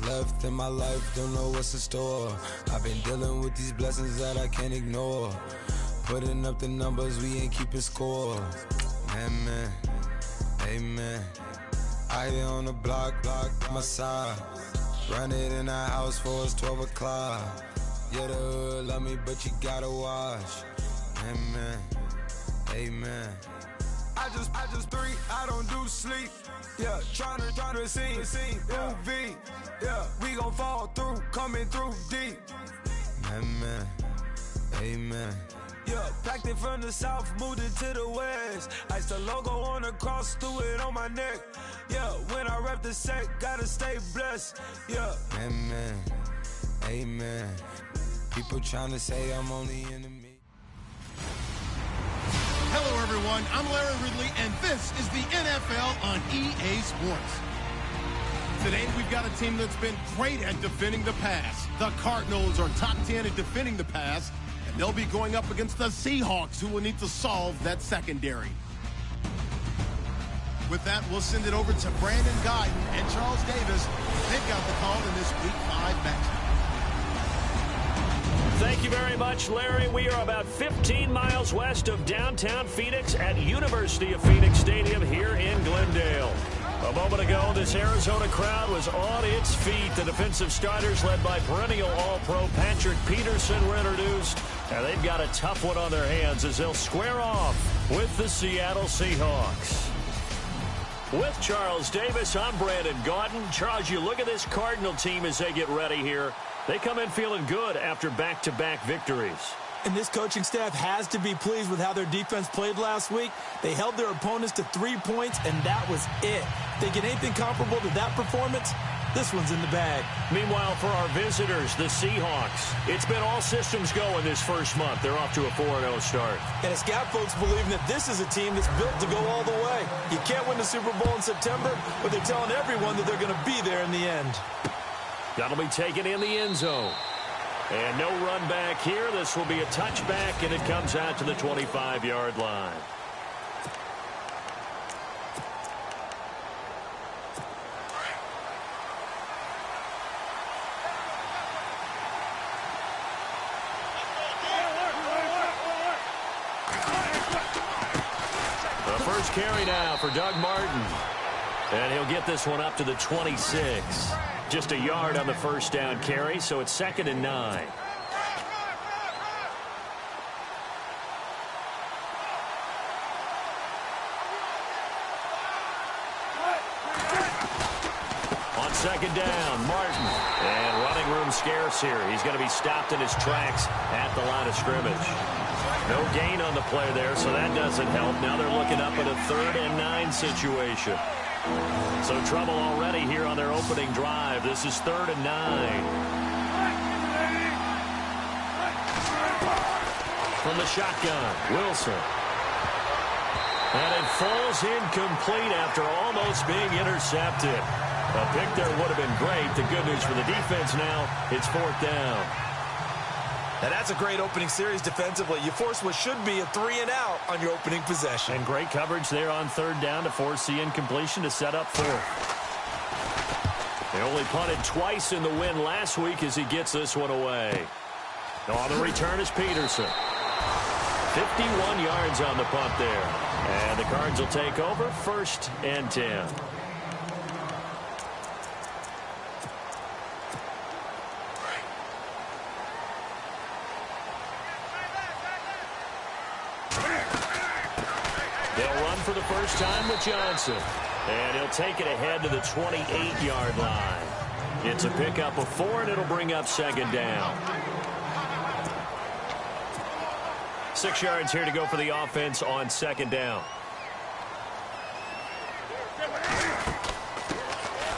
left in my life, don't know what's in store. I've been dealing with these blessings that I can't ignore. Putting up the numbers, we ain't keeping score. Amen, amen. I here on the block, my side. Run it in the house for it's 12 o'clock. Yeah, the hood love me, but you gotta watch. Amen, amen. I just three, I don't do sleep. Yeah, tryna see, UV. Yeah, we gon' fall through, coming through deep. Amen, amen. Yeah, packed it from the south, moved it to the west. Iced the logo on the cross, threw it on my neck. Yeah, when I rep the set, gotta stay blessed. Yeah, amen, amen. People tryna say I'm on the enemy. Hello, everyone. I'm Larry Ridley, and this is the NFL on EA Sports. Today, we've got a team that's been great at defending the pass. The Cardinals are top 10 at defending the pass, and they'll be going up against the Seahawks, who will need to solve that secondary. With that, we'll send it over to Brandon Guyton and Charles Davis. They've got the call in this Week 5 matchup. Thank you very much, Larry. We are about 15 miles west of downtown Phoenix at University of Phoenix Stadium here in Glendale. A moment ago, this Arizona crowd was on its feet. The defensive starters, led by perennial All-Pro Patrick Peterson, were introduced. And they've got a tough one on their hands as they'll square off with the Seattle Seahawks. With Charles Davis, I'm Brandon Guyton. Charles, you look at this Cardinal team as they get ready here. They come in feeling good after back-to-back victories. And this coaching staff has to be pleased with how their defense played last week. They held their opponents to 3 points, and that was it. Thinking anything comparable to that performance, this one's in the bag. Meanwhile, for our visitors, the Seahawks, it's been all systems go in this first month. They're off to a 4-0 start. And it's got folks believing that this is a team that's built to go all the way. You can't win the Super Bowl in September, but they're telling everyone that they're going to be there in the end. That'll be taken in the end zone. And no run back here. This will be a touchback, and it comes out to the 25-yard line. The first carry now for Doug Martin. And he'll get this one up to the 26. Just a yard on the first down carry, so it's 2nd and 9. On 2nd down, Martin. And running room scarce here. He's going to be stopped in his tracks at the line of scrimmage. No gain on the play there, so that doesn't help. Now they're looking up at a 3rd and 9 situation. So trouble already here on their opening drive. This is 3rd and 9. From the shotgun, Wilson. And it falls incomplete after almost being intercepted. A pick there would have been great. The good news for the defense now, it's 4th down. And that's a great opening series defensively. You force what should be a 3-and-out on your opening possession. And great coverage there on 3rd down to force the incompletion to set up 4th. They only punted twice in the win last week as he gets this one away. On the return is Peterson. 51 yards on the punt there. And the Cards will take over 1st and 10. For the first time with Johnson. And he'll take it ahead to the 28-yard line. It's a pickup of 4, and it'll bring up 2nd down. 6 yards here to go for the offense on 2nd down.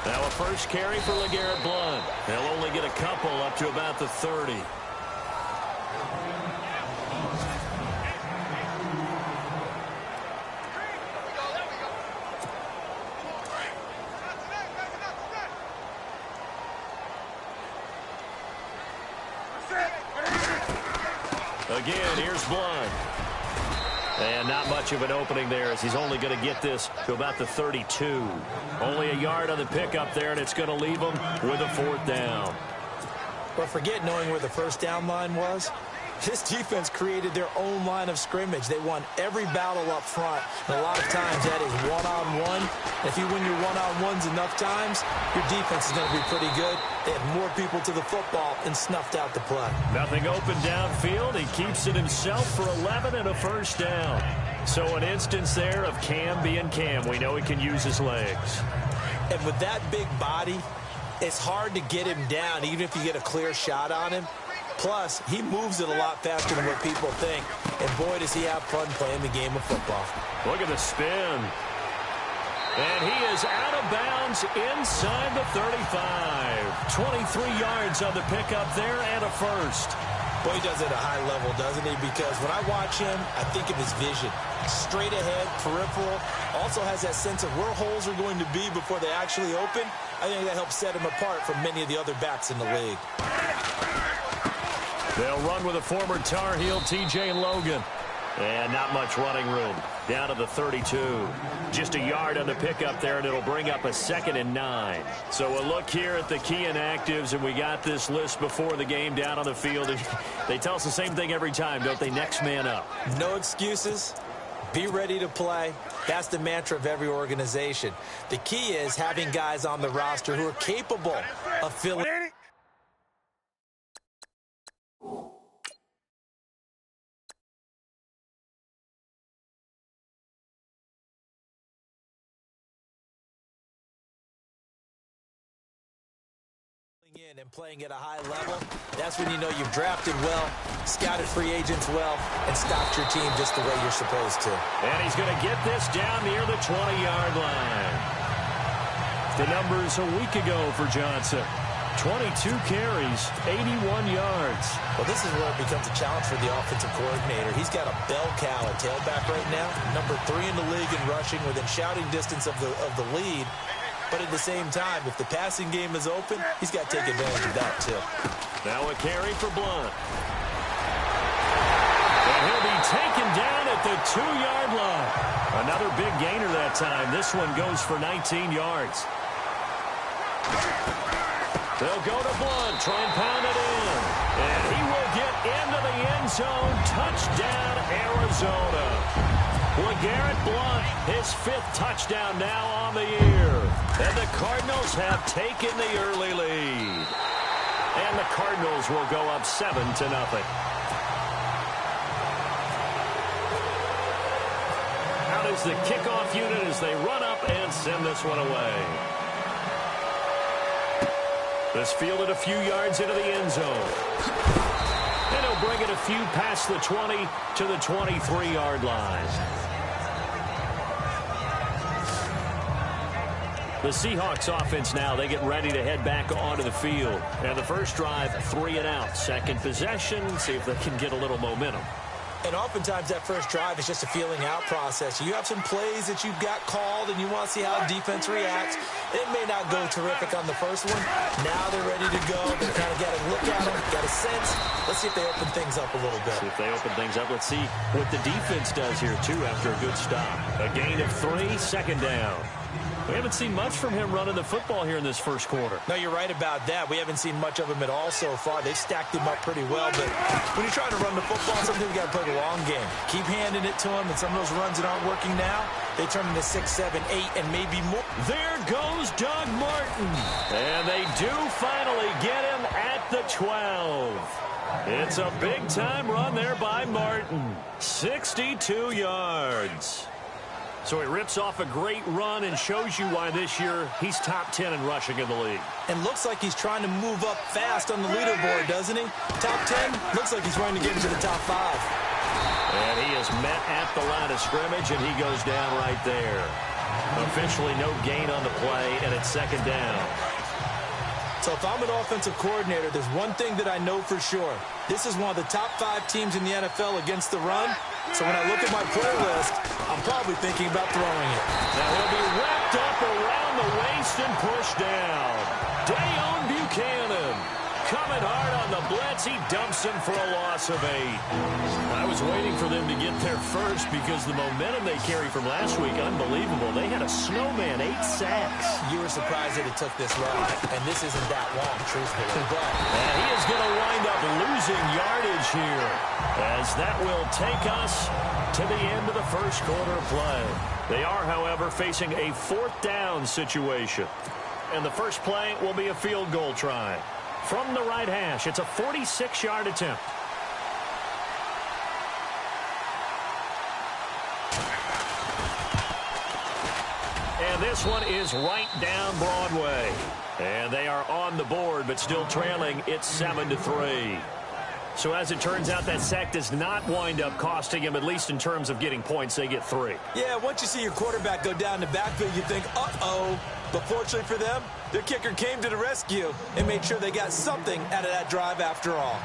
Now a first carry for LeGarrette Blount. They'll only get a couple up to about the 30. Again, here's Blount. And not much of an opening there, as he's only going to get this to about the 32. Only a yard on the pickup there, and it's going to leave him with a 4th down. But forget knowing where the first down line was. This defense created their own line of scrimmage. They won every battle up front, and a lot of times that is one-on-one. If you win your one-on-ones enough times, your defense is going to be pretty good. They had more people to the football and snuffed out the play. Nothing open downfield. He keeps it himself for 11 and a 1st down. So an instance there of Cam being Cam. We know he can use his legs. And with that big body, it's hard to get him down, even if you get a clear shot on him. Plus, he moves it a lot faster than what people think. And boy, does he have fun playing the game of football. Look at the spin. And he is out of bounds inside the 35. 23 yards on the pickup there and a 1st. Boy, he does it at a high level, doesn't he? Because when I watch him, I think of his vision. Straight ahead, peripheral. Also has that sense of where holes are going to be before they actually open. I think that helps set him apart from many of the other backs in the league. They'll run with a former Tar Heel, T.J. Logan. And not much running room. Down to the 32. Just a yard on the pickup there, and it'll bring up a 2nd and 9. So a look here at the key inactives, and we got this list before the game down on the field. They tell us the same thing every time, don't they? Next man up. No excuses. Be ready to play. That's the mantra of every organization. The key is having guys on the roster who are capable of filling in and playing at a high level. That's when you know you've drafted well, scouted free agents well, and stocked your team just the way you're supposed to. And he's going to get this down near the 20-yard line. The numbers a week ago for Johnson. 22 carries, 81 yards. Well, this is where it becomes a challenge for the offensive coordinator. He's got a bell cow at tailback right now, number 3 in the league in rushing, within shouting distance of the lead. But at the same time, if the passing game is open, he's got to take advantage of that, too. Now a carry for Blunt. And he'll be taken down at the 2-yard line. Another big gainer that time. This one goes for 19 yards. They'll go to Blunt, try and pound it in. And he will get into the end zone. Touchdown, Arizona. LeGarrette Blunt, his 5th touchdown now on the year. And the Cardinals have taken the early lead. And the Cardinals will go up 7-0. Out is the kickoff unit as they run up and send this one away. This fielded a few yards into the end zone. And he'll bring it a few past the 20 to the 23-yard line. The Seahawks offense now, they get ready to head back onto the field. And the first drive, 3 and out. Second possession, see if they can get a little momentum. And oftentimes that first drive is just a feeling out process. You have some plays that you've got called and you want to see how defense reacts. It may not go terrific on the first one. Now they're ready to go. They kind of got to look at them, got a sense. Let's see if they open things up a little bit. See if they open things up. Let's see what the defense does here, too, after a good stop. A gain of 3, 2nd down. We haven't seen much from him running the football here in this first quarter. No, you're right about that. We haven't seen much of him at all so far. They've stacked him up pretty well, but when you're trying to run the football, sometimes you got to play the long game. Keep handing it to him, and some of those runs that aren't working now, they turn into 6, 7, 8, and maybe more. There goes Doug Martin. And they do finally get him at the 12. It's a big-time run there by Martin. 62 yards. So he rips off a great run and shows you why this year he's top 10 in rushing in the league. And looks like he's trying to move up fast on the leaderboard, doesn't he? Top 10, looks like he's trying to get into the top 5. And he is met at the line of scrimmage, and he goes down right there. Officially no gain on the play, and it's 2nd down. So if I'm an offensive coordinator, there's one thing that I know for sure. This is one of the top 5 teams in the NFL against the run. So when I look at my play list, I'm probably thinking about throwing it. Now he'll be wrapped up around the waist and pushed down. Dayon Buchanan coming hard on the blitz. He dumps him for a loss of 8. I was waiting for them to get there first because the momentum they carry from last week, unbelievable. They had a snowman, 8 sacks. You were surprised that it took this long, and this isn't that long, truthfully. But and he is going to wind up losing yardage here, as that will take us to the end of the first quarter of play. They are, however, facing a 4th down situation. And the first play will be a field goal try. From the right hash, it's a 46-yard attempt. And this one is right down Broadway. And they are on the board, but still trailing. It's 7-3. So as it turns out, that sack does not wind up costing him, at least in terms of getting points. They get 3. yeah, once you see your quarterback go down the backfield, you think, uh-oh. But fortunately for them, their kicker came to the rescue and made sure they got something out of that drive after all.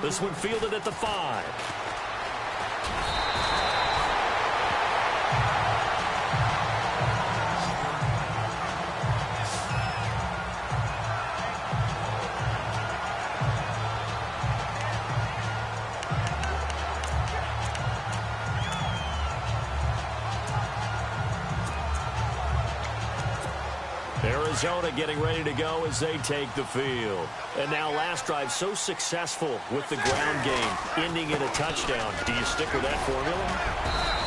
This one fielded at the 5. Arizona getting ready to go as they take the field. And now last drive so successful with the ground game, ending in a touchdown. Do you stick with that formula?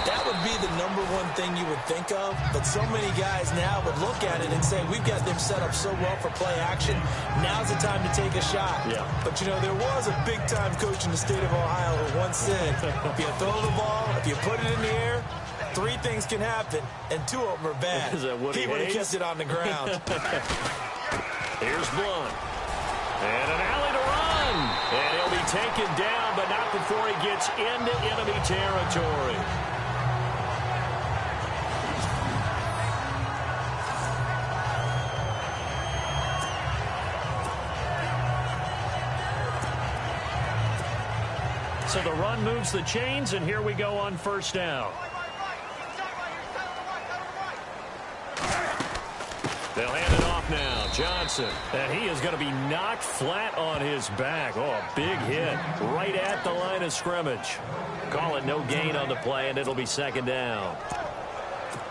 That would be the #1 thing you would think of, but so many guys now would look at it and say, we've got them set up so well for play action. Now's the time to take a shot. Yeah. But, you know, there was a big-time coach in the state of Ohio who once said, if you throw the ball, if you put it in the air, 3 things can happen, and 2 of them are bad. Is that Woody He would have Hayes? kept it on the ground. Here's Blunt. And an alley to run. And he'll be taken down, but not before he gets into enemy territory. So the run moves the chains, and here we go on first down. They'll hand it off now. Johnson. And he is going to be knocked flat on his back. Oh, a big hit right at the line of scrimmage. Call it no gain on the play, and it'll be 2nd down.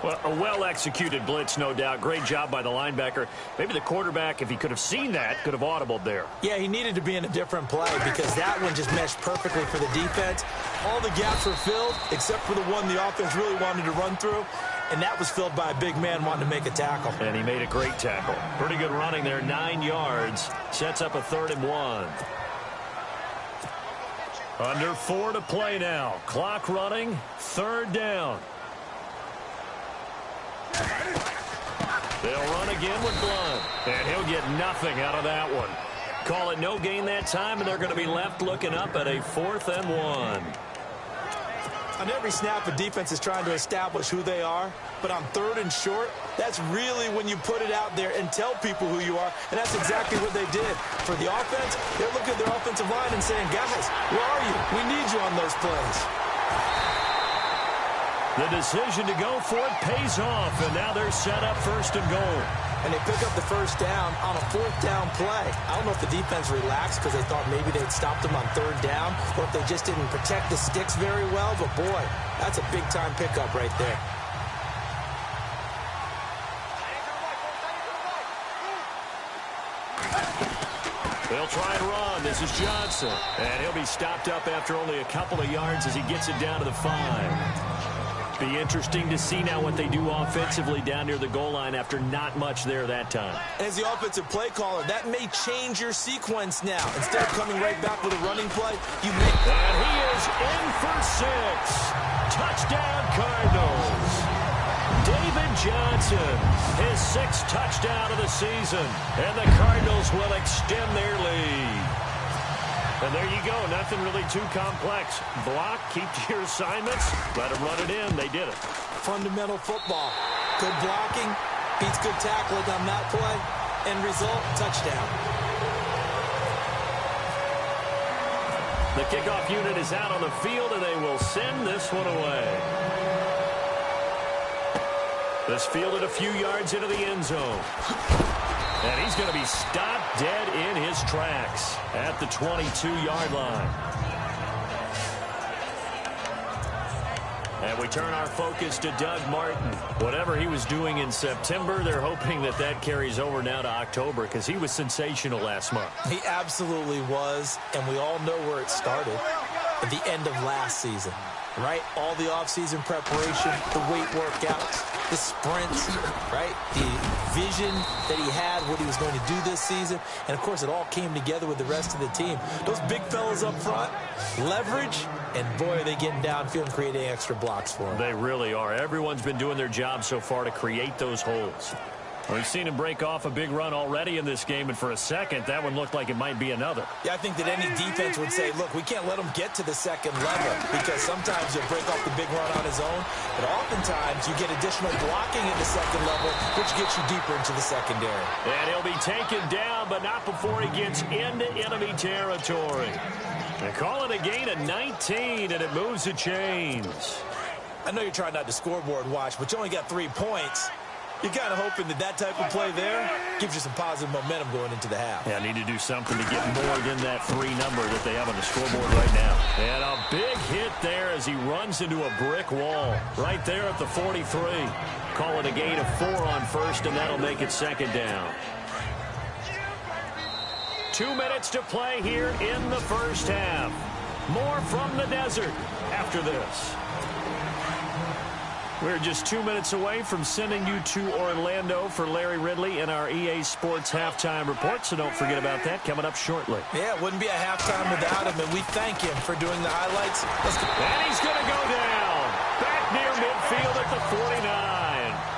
Well, a well-executed blitz, no doubt. Great job by the linebacker. Maybe the quarterback, if he could have seen that, could have audibled there. Yeah, he needed to be in a different play because that one just meshed perfectly for the defense. All the gaps were filled except for the one the offense really wanted to run through, and that was filled by a big man wanting to make a tackle. And he made a great tackle. Pretty good running there, 9 yards. Sets up a 3rd and 1. Under 4 to play now. Clock running, 3rd down. They'll run again with Blunt, and he'll get nothing out of that one. Call it no gain that time, and they're going to be left looking up at a 4th and 1. On every snap, a defense is trying to establish who they are, but on 3rd and short, that's really when you put it out there and tell people who you are, and that's exactly what they did. For the offense, they're looking at their offensive line and saying, guys, where are you? We need you on those plays. The decision to go for it pays off, and now they're set up 1st and goal. And they pick up the 1st down on a 4th down play. I don't know if the defense relaxed because they thought maybe they'd stopped them on 3rd down, or if they just didn't protect the sticks very well, but boy, that's a big-time pickup right there. They'll try and run. This is Johnson. And he'll be stopped up after only a couple of yards as he gets it down to the 5. Be interesting to see now what they do offensively down near the goal line after not much there that time. As the offensive play caller, that may change your sequence now. Instead of coming right back with a running play, you make... And he is in for 6. Touchdown, Cardinals. David Johnson, his 6th touchdown of the season, and the Cardinals will extend their lead. And there you go, nothing really too complex. Block, keep to your assignments, let them run it in. They did it. Fundamental football. Good blocking, beats good tackling on that play. End result, touchdown. The kickoff unit is out on the field, and they will send this one away. This fielded a few yards into the end zone. And he's going to be stopped dead in his tracks at the 22-yard line. And we turn our focus to Doug Martin. Whatever he was doing in September, they're hoping that that carries over now to October because he was sensational last month. He absolutely was, and we all know where it started at the end of last season, right? All the offseason preparation, the weight workouts, the sprints, right? The vision that he had, what he was going to do this season. And, of course, it all came together with the rest of the team. Those big fellas up front, leverage, and, boy, are they getting downfield and creating extra blocks for him. They really are. Everyone's been doing their job so far to create those holes. We've seen him break off a big run already in this game, and for a second, that one looked like it might be another. Yeah, I think that any defense would say, look, we can't let him get to the second level because sometimes he'll break off the big run on his own, but oftentimes you get additional blocking at the second level, which gets you deeper into the secondary. And he'll be taken down, but not before he gets into enemy territory. They call it a gain of 19, and it moves the chains. I know you're trying not to scoreboard watch, but you only got 3 points. You're kind of hoping that that type of play there gives you some positive momentum going into the half. Yeah, need to do something to get more than that 3 number that they have on the scoreboard right now. And a big hit there as he runs into a brick wall right there at the 43. Call it a gain of 4 on first, and that'll make it second down. 2 minutes to play here in the first half. More from the desert after this. We're just 2 minutes away from sending you to Orlando for Larry Ridley and our EA Sports Halftime Report, so don't forget about that coming up shortly. Yeah, it wouldn't be a halftime without him, and we thank him for doing the highlights. And he's going to go down. Back near midfield at the 49.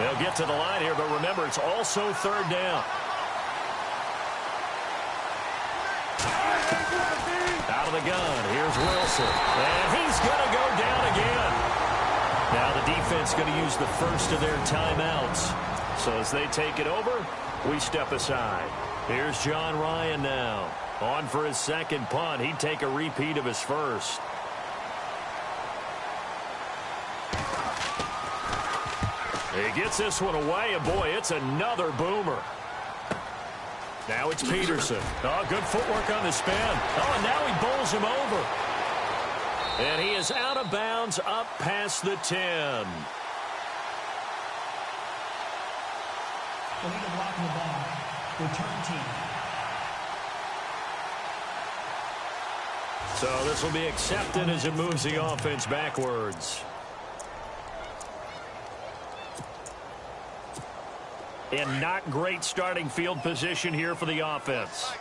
They'll get to the line here, but remember, it's also third down. Out of the gun, here's Wilson. And he's going to go down again. Now the defense going to use the first of their timeouts. So as they take it over, we step aside. Here's John Ryan now. On for his second punt. He'd take a repeat of his first. He gets this one away, and boy, it's another boomer. Now it's Peterson. Oh, good footwork on the spin. Oh, and now he bowls him over. And he is out of bounds up past the 10. Illegal blocking the ball. Return team. So this will be accepted as it moves the offense backwards. And not great starting field position here for the offense.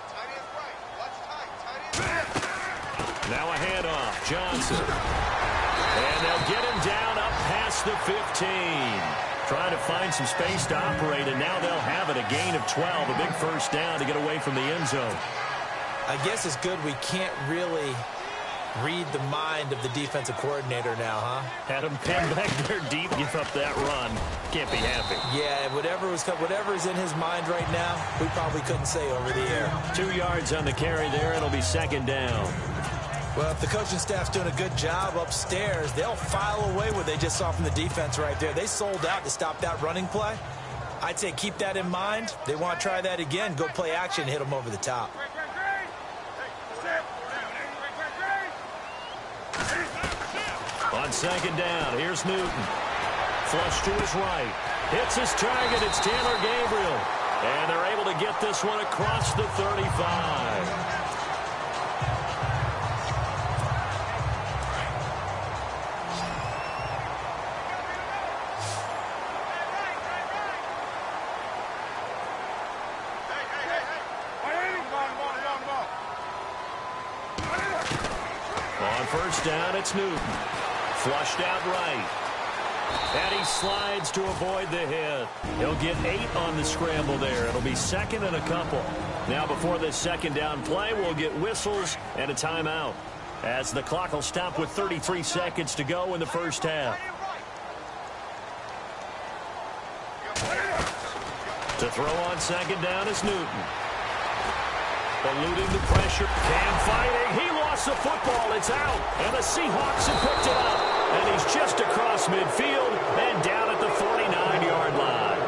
Now a handoff, Johnson. And they'll get him down up past the 15. Trying to find some space to operate, and now they'll have it. A gain of 12, a big first down to get away from the end zone. I guess it's good we can't really read the mind of the defensive coordinator now, huh? Had him pinned back there deep, give up that run. Can't be happy. Yeah, whatever is in his mind right now, we probably couldn't say over the air. 2 yards on the carry there. It'll be second down. Well, if the coaching staff's doing a good job upstairs, they'll file away what they just saw from the defense right there. They sold out to stop that running play. I'd say keep that in mind. They want to try that again. Go play action, hit them over the top. On second down, here's Newton. Flush to his right. Hits his target. It's Taylor Gabriel. And they're able to get this one across the 35. On first down, it's Newton. Flushed out right. And he slides to avoid the hit. He'll get 8 on the scramble there. It'll be second and a couple. Now before this second down play, we'll get whistles and a timeout, as the clock will stop with 33 seconds to go in the first half. To throw on second down is Newton. Eluding the pressure. Cam fighting. He lost the football. It's out. And the Seahawks have picked it up. And he's just across midfield and down at the 49-yard line.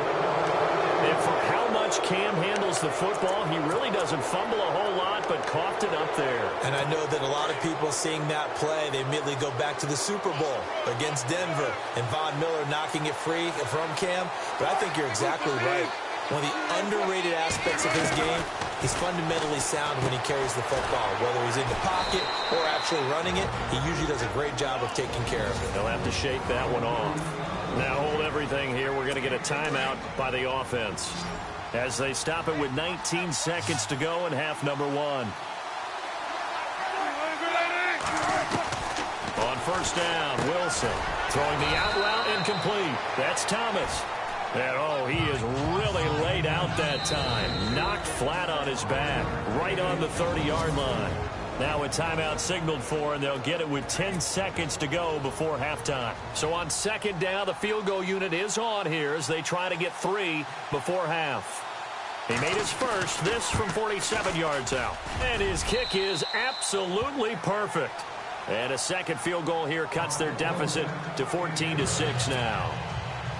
And for how much Cam handles the football. He really doesn't fumble a whole lot, but coughed it up there. And I know that a lot of people seeing that play, they immediately go back to the Super Bowl against Denver and Von Miller knocking it free from Cam. But I think you're exactly right. One of the underrated aspects of his game, he's fundamentally sound when he carries the football. Whether he's in the pocket or actually running it, he usually does a great job of taking care of it. They'll have to shake that one off. Now hold everything here. We're going to get a timeout by the offense as they stop it with 19 seconds to go in half number 1. On first down, Wilson throwing the out route incomplete. That's Thomas. And, oh, he is really laid out that time. Knocked flat on his back, right on the 30-yard line. Now a timeout signaled for, and they'll get it with 10 seconds to go before halftime. So on second down, the field goal unit is on here as they try to get 3 before half. He made his first, this from 47 yards out. And his kick is absolutely perfect. And a second field goal here cuts their deficit to 14-6 now.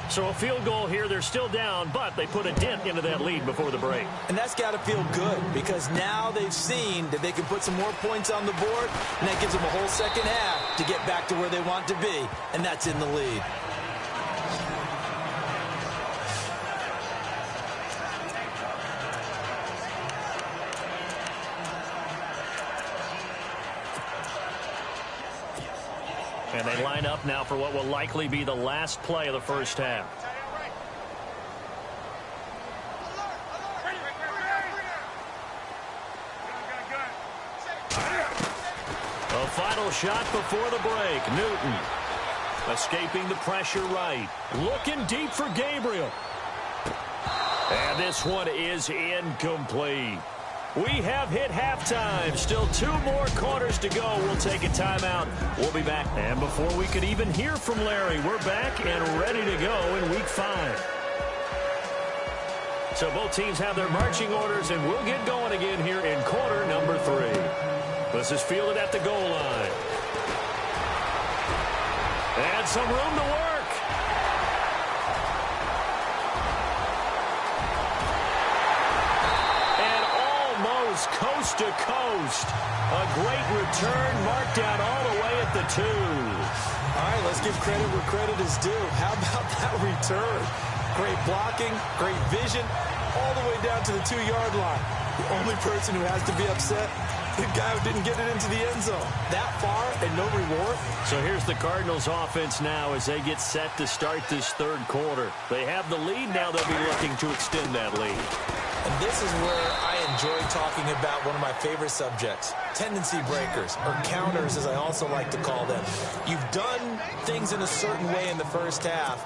So a field goal here, they're still down, but they put a dent into that lead before the break. And that's got to feel good because now they've seen that they can put some more points on the board, and that gives them a whole second half to get back to where they want to be, and that's in the lead. And they line up now for what will likely be the last play of the first half. A final shot before the break. Newton escaping the pressure right. Looking deep for Gabriel. And this one is incomplete. We have hit halftime. Still 2 more quarters to go. We'll take a timeout. We'll be back. And before we could even hear from Larry, we're back and ready to go in week 5. So both teams have their marching orders, and we'll get going again here in quarter number 3. This is fielded at the goal line. And some room to work. Coast to coast. A great return marked down all the way at the 2. All right, let's give credit where credit is due. How about that return? Great blocking, great vision, all the way down to the 2-yard line. The only person who has to be upset, the guy who didn't get it into the end zone. That far and no reward. So here's the Cardinals offense now as they get set to start this third quarter. They have the lead. Now they'll be looking to extend that lead. And this is where I enjoy talking about one of my favorite subjects, tendency breakers, or counters as I also like to call them. You've done things in a certain way in the first half,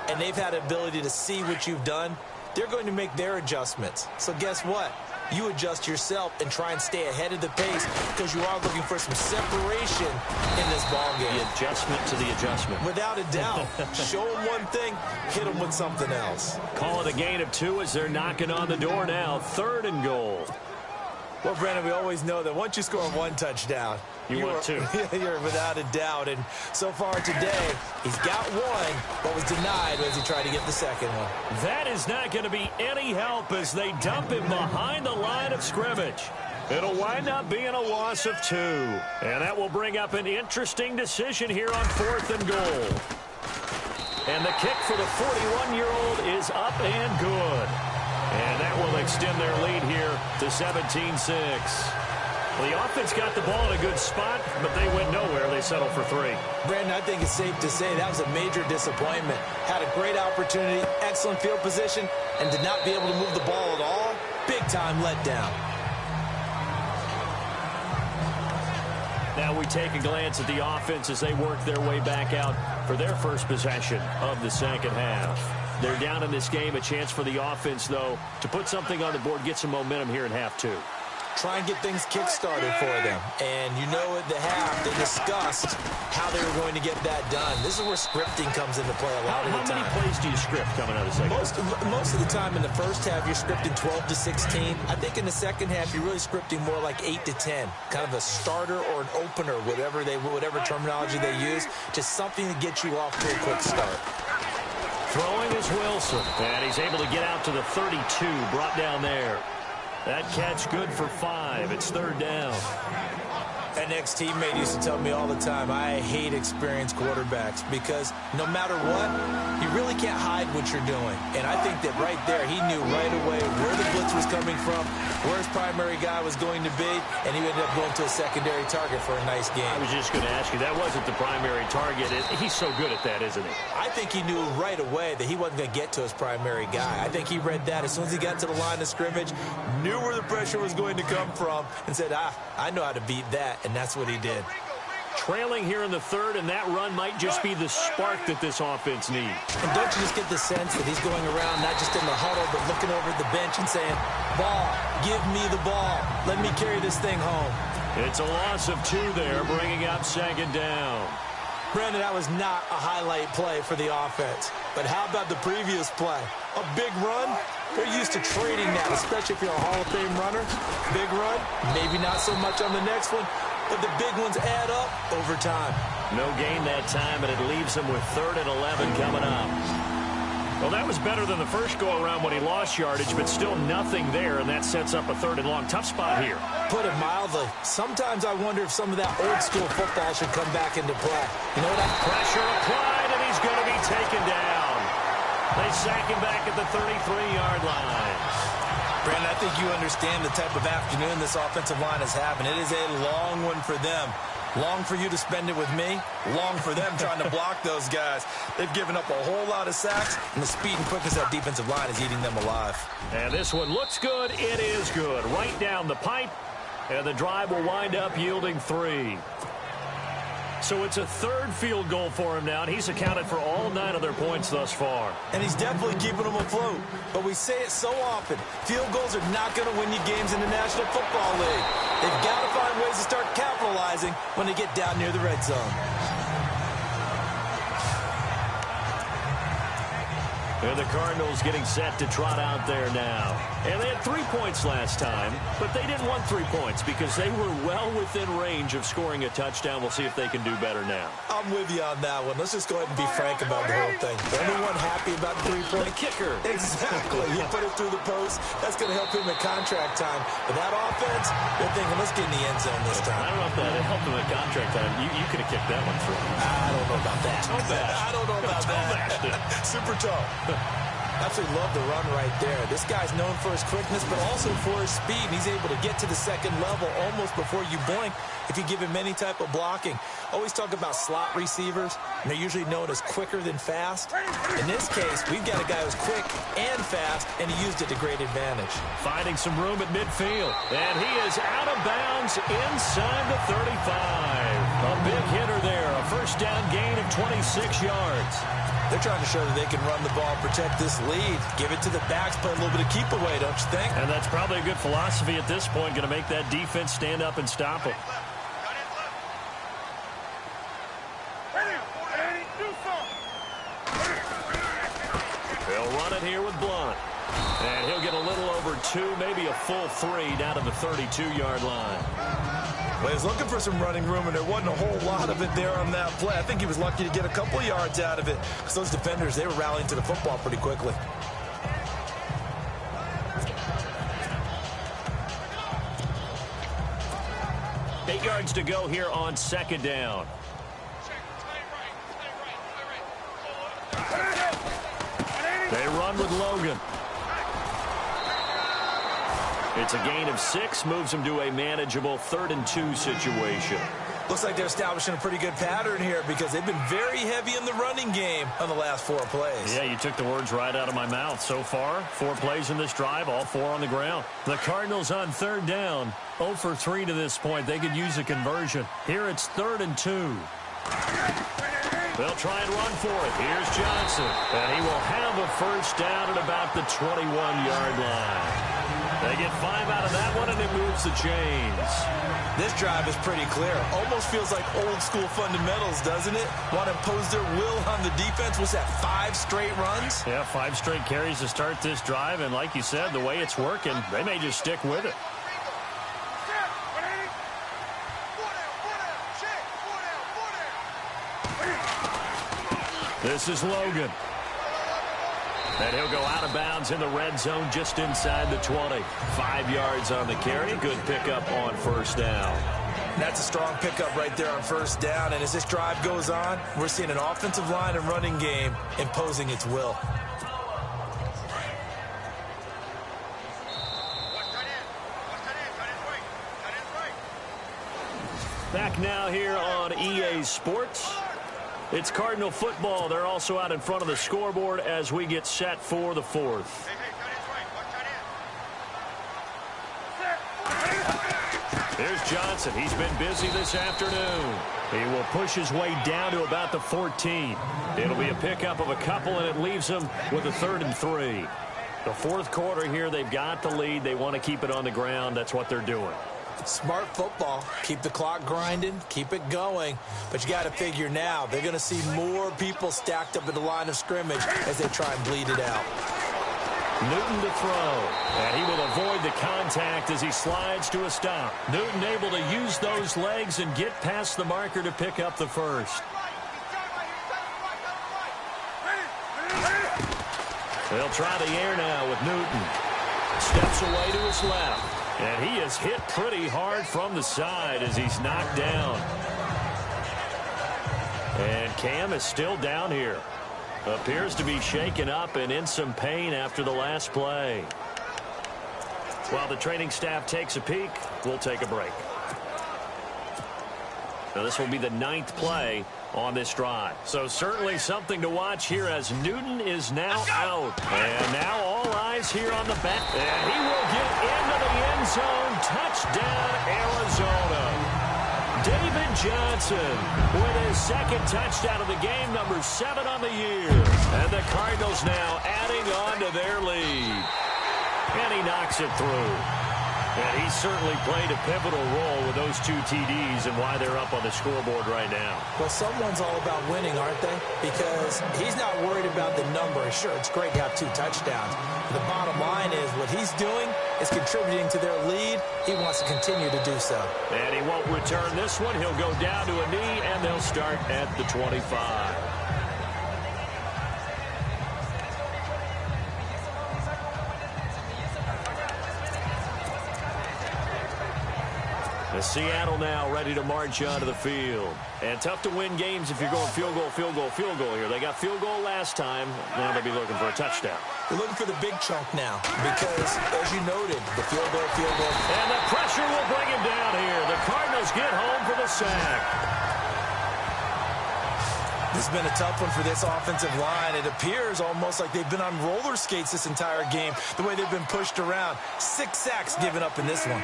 and they've had the ability to see what you've done. They're going to make their adjustments. So guess what? You adjust yourself and try and stay ahead of the pace because you are looking for some separation in this ballgame. The adjustment to the adjustment. Without a doubt. Show them one thing, hit them with something else. Call it a gain of 2 as they're knocking on the door now. 3rd and goal. Well, Brandon, we always know that once you score 1 touchdown, you're 2. You're without a doubt. And so far today, he's got 1, but was denied as he tried to get the second one. That is not going to be any help as they dump him behind the line of scrimmage. It'll wind up being a loss of 2. And that will bring up an interesting decision here on 4th and goal. And the kick for the 41-year-old is up and good. And that will extend their lead here to 17-6. Well, the offense got the ball in a good spot, but they went nowhere. They settled for 3. Brandon, I think it's safe to say that was a major disappointment. Had a great opportunity, excellent field position, and did not be able to move the ball at all. Big-time letdown. Now we take a glance at the offense as they work their way back out for their first possession of the second half. They're down in this game. A chance for the offense, though, to put something on the board, get some momentum here in half 2. Try and get things kick-started for them. And you know at the half, they discussed how they were going to get that done. This is where scripting comes into play a lot of the time. How many plays do you script coming out of the second half? Most of the time in the first half, you're scripting 12 to 16. I think in the second half, you're really scripting more like 8 to 10. Kind of a starter or an opener, whatever terminology they use. Just something to get you off to a quick start. Throwing is Wilson, and he's able to get out to the 32, brought down there. That catch good for 5. It's 3rd down. An ex-teammate used to tell me all the time, I hate experienced quarterbacks because no matter what, you really can't hide what you're doing. And I think that right there, he knew right away where the blitz was coming from, where his primary guy was going to be, and he ended up going to a secondary target for a nice game. I was just going to ask you, that wasn't the primary target. He's so good at that, isn't he? I think he knew right away that he wasn't going to get to his primary guy. I think he read that as soon as he got to the line of scrimmage, knew where the pressure was going to come from, and said, I know how to beat that. And that's what he did. Trailing here in the 3rd, and that run might just be the spark that this offense needs. And don't you just get the sense that he's going around not just in the huddle, but looking over at the bench and saying, ball, give me the ball. Let me carry this thing home. It's a loss of 2 there, bringing up 2nd down. Brandon, that was not a highlight play for the offense. But how about the previous play? A big run? They're used to trading that, especially if you're a Hall of Fame runner. Big run, maybe not so much on the next one, but the big ones add up over time. No gain that time, and it leaves him with 3rd and 11 coming up. Well, that was better than the first go-around when he lost yardage, but still nothing there, and that sets up a 3rd and long. Tough spot here. Put it mildly, sometimes I wonder if some of that old-school football should come back into play. You know what? Pressure applied, and he's going to be taken down. They sack him back at the 33-yard line. Brandon, I think you understand the type of afternoon this offensive line is having. It is a long one for them. Long for you to spend it with me. Long for them trying to block those guys. They've given up a whole lot of sacks, and the speed and quickness of that defensive line is eating them alive. And this one looks good. It is good. Right down the pipe, and the drive will wind up yielding 3. So it's a 3rd field goal for him now, and he's accounted for all 9 of their points thus far. And he's definitely keeping them afloat. But we say it so often, field goals are not going to win you games in the National Football League. They've got to find ways to start capitalizing when they get down near the red zone. And the Cardinals getting set to trot out there now. And they had 3 points last time, but they didn't want 3 points because they were well within range of scoring a touchdown. We'll see if they can do better now. I'm with you on that one. Let's just go ahead and be frank about the whole thing. The only one happy about the 3-point? The kicker. Exactly. He put it through the post. That's going to help him at contract time. But that offense, they're thinking, let's get in the end zone this time. I don't know if that helped him at contract time. You could have kicked that one through. I don't know about that. I don't know about that. Super tall. Absolutely love the run right there. This guy's known for his quickness, but also for his speed. And he's able to get to the 2nd level almost before you blink if you give him any type of blocking. Always talk about slot receivers, and they're usually known as quicker than fast. In this case, we've got a guy who's quick and fast, and he used it to great advantage. Finding some room at midfield, and he is out of bounds inside the 35. A big hitter there, a 1st down gain of 26 yards. They're trying to show that they can run the ball, protect this lead, give it to the backs, play a little bit of keep away, don't you think? And that's probably a good philosophy at this point, going to make that defense stand up and stop them. They'll run it here with Blunt. And he'll get a little over 2, maybe a full 3 down to the 32-yard line. Well, he was looking for some running room, and there wasn't a whole lot of it there on that play. I think he was lucky to get a couple yards out of it because those defenders, they were rallying to the football pretty quickly. Eight yards to go here on 2nd down. They run with Logan. It's a gain of 6, moves them to a manageable 3rd and 2 situation. Looks like they're establishing a pretty good pattern here because they've been very heavy in the running game on the last 4 plays. Yeah, you took the words right out of my mouth. So far, 4 plays in this drive, all 4 on the ground. The Cardinals on 3rd down, 0 for 3 to this point. They could use a conversion. Here it's 3rd and 2. They'll try and run for it. Here's Johnson, and he will have a 1st down at about the 21-yard line. They get 5 out of that one, and it moves the chains. This drive is pretty clear. Almost feels like old-school fundamentals, doesn't it? Want to impose their will on the defense. What's that, 5 straight runs? Yeah, 5 straight carries to start this drive, and like you said, the way it's working, they may just stick with it. This is Logan. And he'll go out of bounds in the red zone just inside the 20. 5 yards on the carry. Good pickup on first down. That's a strong pickup right there on first down. And as this drive goes on, we're seeing an offensive line and running game imposing its will. Back now here on EA Sports. It's Cardinal football. They're also out in front of the scoreboard as we get set for the fourth. Here's Johnson. He's been busy this afternoon. He will push his way down to about the 14. It'll be a pickup of a couple, and it leaves him with a 3rd and 3. The fourth quarter here, they've got the lead. They want to keep it on the ground. That's what they're doing. Smart football. Keep the clock grinding. Keep it going. But you got to figure now, they're going to see more people stacked up at the line of scrimmage as they try and bleed it out. Newton to throw. And he will avoid the contact as he slides to a stop. Newton able to use those legs and get past the marker to pick up the first. They'll try the air now with Newton. Steps away to his left. And he is hit pretty hard from the side as he's knocked down. And Cam is still down here. Appears to be shaken up and in some pain after the last play. While the training staff takes a peek, we'll take a break. Now this will be the 9th play on this drive. So certainly something to watch here as Newton is now out. And now all eyes here on the back. And he will get into the end zone. Touchdown, Arizona. David Johnson with his 2nd touchdown of the game, number 7 on the year. And the Cardinals now adding on to their lead. And he knocks it through. And he certainly played a pivotal role with those 2 TDs and why they're up on the scoreboard right now. Well, someone's all about winning, aren't they? Because he's not worried about the number. Sure, it's great to have 2 touchdowns. But the bottom line is what he's doing is contributing to their lead. He wants to continue to do so. And he won't return this one. He'll go down to a knee, and they'll start at the 25. Seattle now ready to march onto the field. And tough to win games if you're going field goal, field goal, field goal here. They got field goal last time. Now they'll be looking for a touchdown. They're looking for the big chunk now because, as you noted, the field goal, field goal. And the pressure will bring him down here. The Cardinals get home for the sack. This has been a tough one for this offensive line. It appears almost like they've been on roller skates this entire game, the way they've been pushed around. 6 sacks given up in this one.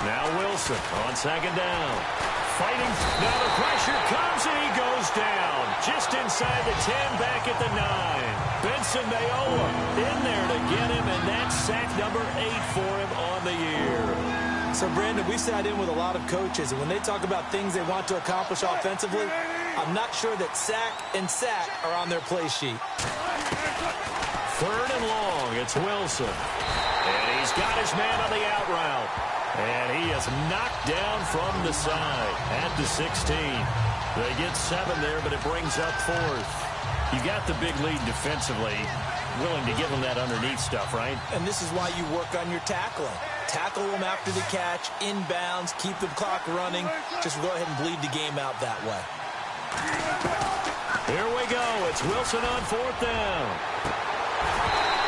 Now Wilson on 2nd down. Fighting. Now the pressure comes and he goes down. Just inside the 10, back at the 9. Benson Mayowa in there to get him, and that's sack number 8 for him on the year. So, Brandon, we've sat in with a lot of coaches, and when they talk about things they want to accomplish offensively, I'm not sure that sack and sack are on their play sheet. 3rd and long. It's Wilson. And he's got his man on the out route. And he is knocked down from the side at the 16. They get 7 there, but it brings up 4th. You got the big lead defensively. Willing to give them that underneath stuff, right? And this is why you work on your tackling. Tackle them after the catch, inbounds, keep the clock running. Just go ahead and bleed the game out that way. Here we go. It's Wilson on 4th down.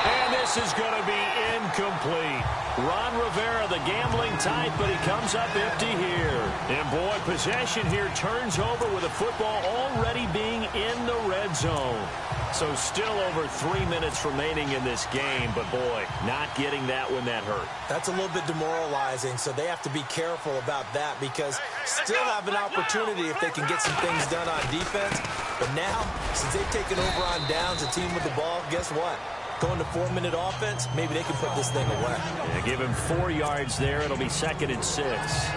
And this is going to be incomplete. Ron Rivera, the gambling type, but he comes up empty here. And, boy, possession here turns over with the football already being in the red zone. So still over 3 minutes remaining in this game, but, boy, not getting that when that hurt. That's a little bit demoralizing, so they have to be careful about that because still have an opportunity if they can get some things done on defense. But now, since they've taken over on downs, a team with the ball, guess what? Going to 4-minute offense, maybe they can put this thing away. Yeah, give him 4 yards there. It'll be 2nd and 6.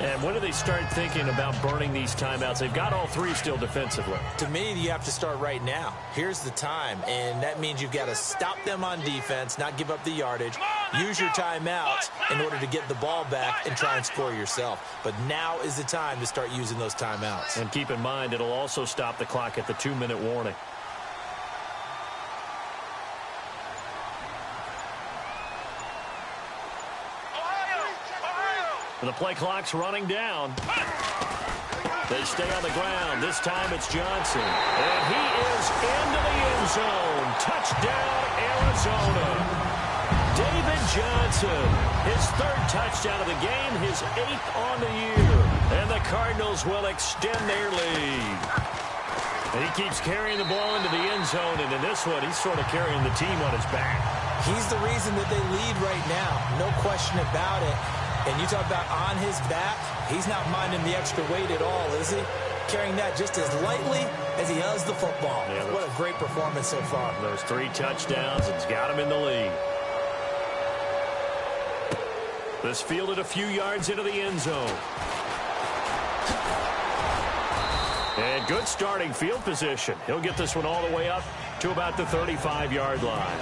And when do they start thinking about burning these timeouts? They've got all 3 still defensively. To me, you have to start right now. Here's the time, and that means you've got to stop them on defense, not give up the yardage, use your timeouts in order to get the ball back and try and score yourself. But now is the time to start using those timeouts. And keep in mind, it'll also stop the clock at the 2-minute warning. The play clock's running down. They stay on the ground. This time it's Johnson. And he is into the end zone. Touchdown, Arizona. David Johnson, his third touchdown of the game, his 8th on the year. And the Cardinals will extend their lead. And he keeps carrying the ball into the end zone. And in this one, he's sort of carrying the team on his back. He's the reason that they lead right now. No question about it. And you talk about on his back, he's not minding the extra weight at all, is he? Carrying that just as lightly as he does the football. Yeah, what a great performance so far. Those 3 touchdowns, it's got him in the lead. This fielded a few yards into the end zone. And good starting field position. He'll get this one all the way up to about the 35-yard line.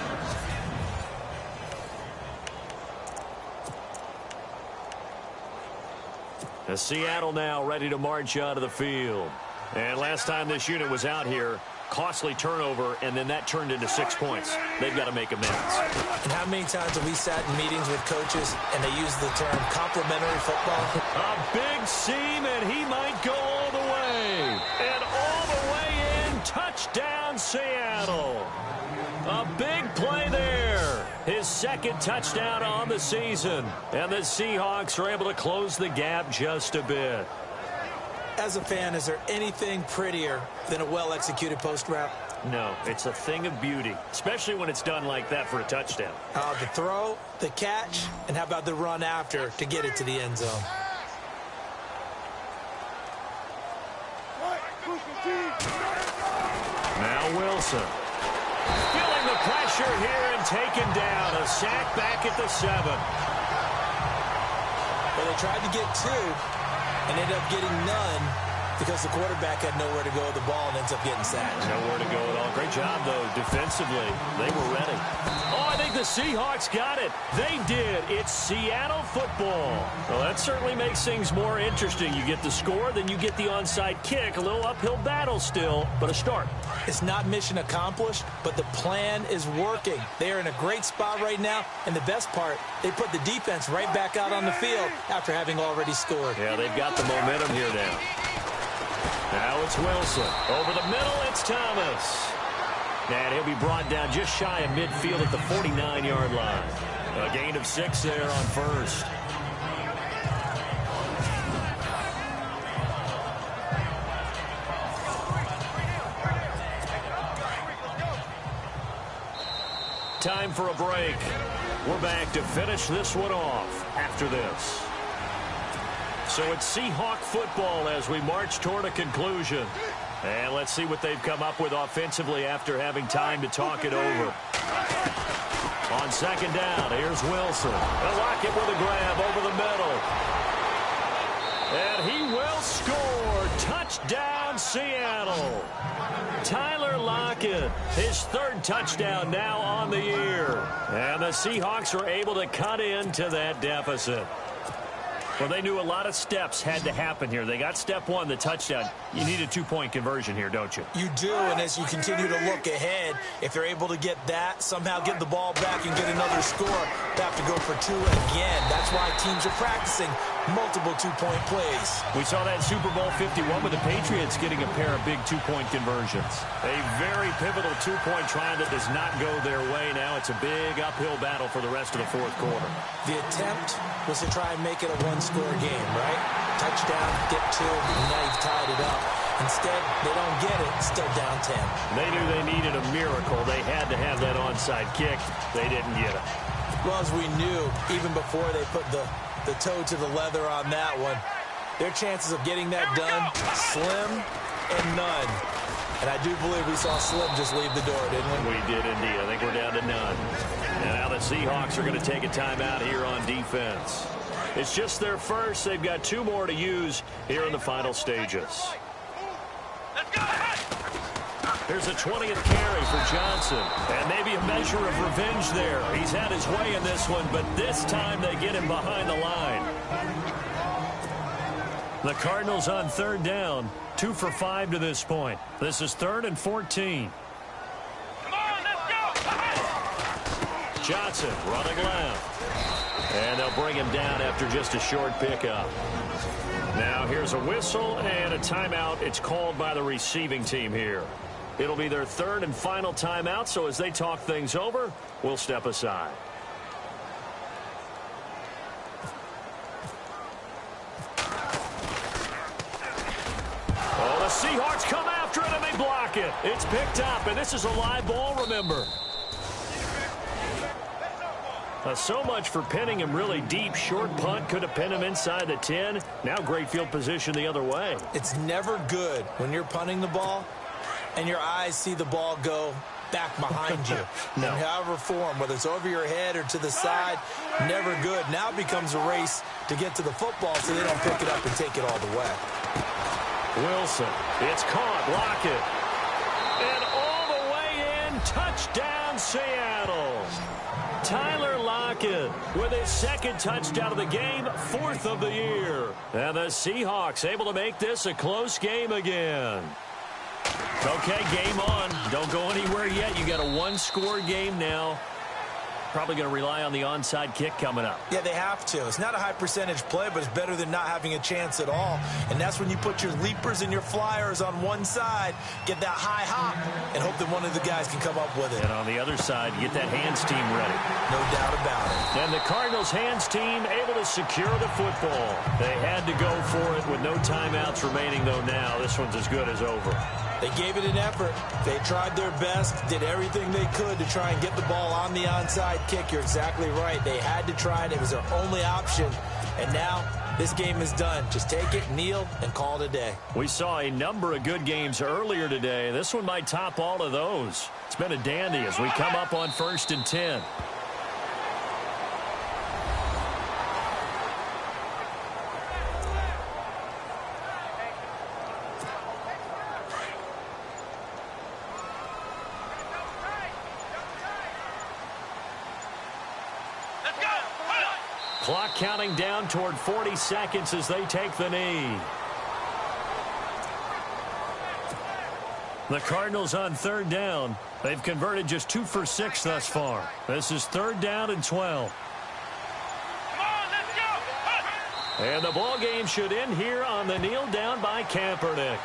As Seattle now ready to march out of the field. And last time this unit was out here, costly turnover, and then that turned into 6 points. They've got to make amends. And how many times have we sat in meetings with coaches and they use the term complementary football? A big seam, and he might go all the way. And all the way in, touchdown Seattle. A big play there. His 2nd touchdown on the season. And the Seahawks are able to close the gap just a bit. As a fan, is there anything prettier than a well-executed post route? No, it's a thing of beauty, especially when it's done like that for a touchdown. The throw, the catch, and how about the run after to get it to the end zone? Now Wilson. Feeling the pressure here and taken down. A sack back at the 7. Well, they tried to get 2 and ended up getting none because the quarterback had nowhere to go with the ball and ends up getting sacked. Nowhere to go at all. Great job, though, defensively. They were ready. Oh, I think the Seahawks got it. They did. It's Seattle football. Well, that certainly makes things more interesting. You get the score, then you get the onside kick. A little uphill battle still, but a start. It's not mission accomplished, but the plan is working. They are in a great spot right now, and the best part, they put the defense right back out on the field after having already scored. Yeah, they've got the momentum here now. Now it's Wilson. Over the middle, it's Thomas. And he'll be brought down just shy of midfield at the 49-yard line. A gain of 6 there on first. Time for a break. We're back to finish this one off after this. So it's Seahawk football as we march toward a conclusion. And let's see what they've come up with offensively after having time to talk it over. On 2nd down, here's Wilson. They'll lock it with a grab over the middle. And he will score. Touchdown, Seattle. Tyler Lockett, his 3rd touchdown now on the year. And the Seahawks are able to cut into that deficit. Well, they knew a lot of steps had to happen here. They got step 1, the touchdown. You need a 2-point conversion here, don't you? You do, and as you continue to look ahead, if they're able to get that, somehow get the ball back and get another score, they have to go for 2 again. That's why teams are practicing multiple 2-point plays. We saw that Super Bowl 51 with the Patriots getting a pair of big 2-point conversions. A very pivotal 2-point try that does not go their way. Now it's a big uphill battle for the rest of the 4th quarter. The attempt was to try and make it a 1-score game, right? Touchdown, get 2, and now you've tied it up. Instead, they don't get it, still down 10. They knew they needed a miracle. They had to have that onside kick. They didn't get it. Well, as we knew, even before they put the toe to the leather on that one, their chances of getting that done, slim and none. And I do believe we saw Slim just leave the door, didn't we? We did indeed. I think we're down to none. And now the Seahawks are going to take a timeout here on defense. It's just their first. They've got 2 more to use here in the final stages. Let's go! Here's a 20th carry for Johnson. And maybe a measure of revenge there. He's had his way in this one, but this time they get him behind the line. The Cardinals on 3rd down, 2 for 5 to this point. This is 3rd and 14. Come on, let's go! Johnson running left. And they'll bring him down after just a short pickup. Now here's a whistle and a timeout. It's called by the receiving team here. It'll be their third and final timeout, so as they talk things over, we'll step aside. Oh, the Seahawks come after it, and they block it. It's picked up, and this is a live ball, remember. So much for pinning him really deep. Short punt could have pinned him inside the 10. Now great field position the other way. It's never good when you're punting the ball and your eyes see the ball go back behind you. No. In however form, whether it's over your head or to the side, never good. Now it becomes a race to get to the football so they don't pick it up and take it all the way. Wilson, it's caught. Lockett. And all the way in. Touchdown, Seattle. Tyler Lockett with his second touchdown of the game, fourth of the year. And the Seahawks able to make this a close game again. Okay, game on. Don't go anywhere yet. You got a one-score game now. Probably going to rely on the onside kick coming up. Yeah, they have to. It's not a high-percentage play, but it's better than not having a chance at all. And that's when you put your leapers and your flyers on one side, get that high hop, and hope that one of the guys can come up with it. And on the other side, you get that hands team ready. No doubt about it. And the Cardinals hands team able to secure the football. They had to go for it with no timeouts remaining, though now. This one's as good as over. They gave it an effort. They tried their best, did everything they could to try and get the ball on the onside kick. You're exactly right. They had to try it. It was their only option. And now this game is done. Just take it, kneel, and call it a day. We saw a number of good games earlier today. This one might top all of those. It's been a dandy as we come up on 1st and 10. Clock counting down toward 40 seconds as they take the knee. The Cardinals on 3rd down. They've converted just 2 for 6 thus far. This is 3rd down and 12. Come on, let's go. And the ball game should end here on the kneel down by Kaepernick.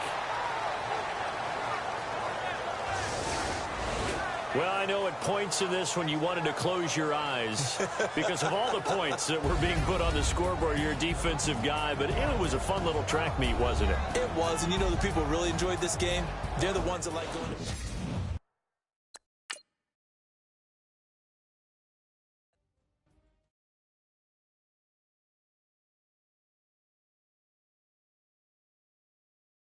Well, I know at points in this when you wanted to close your eyes because of all the points that were being put on the scoreboard. You're a defensive guy, but it was a fun little track meet, wasn't it? It was, and you know the people who really enjoyed this game? They're the ones that like going to...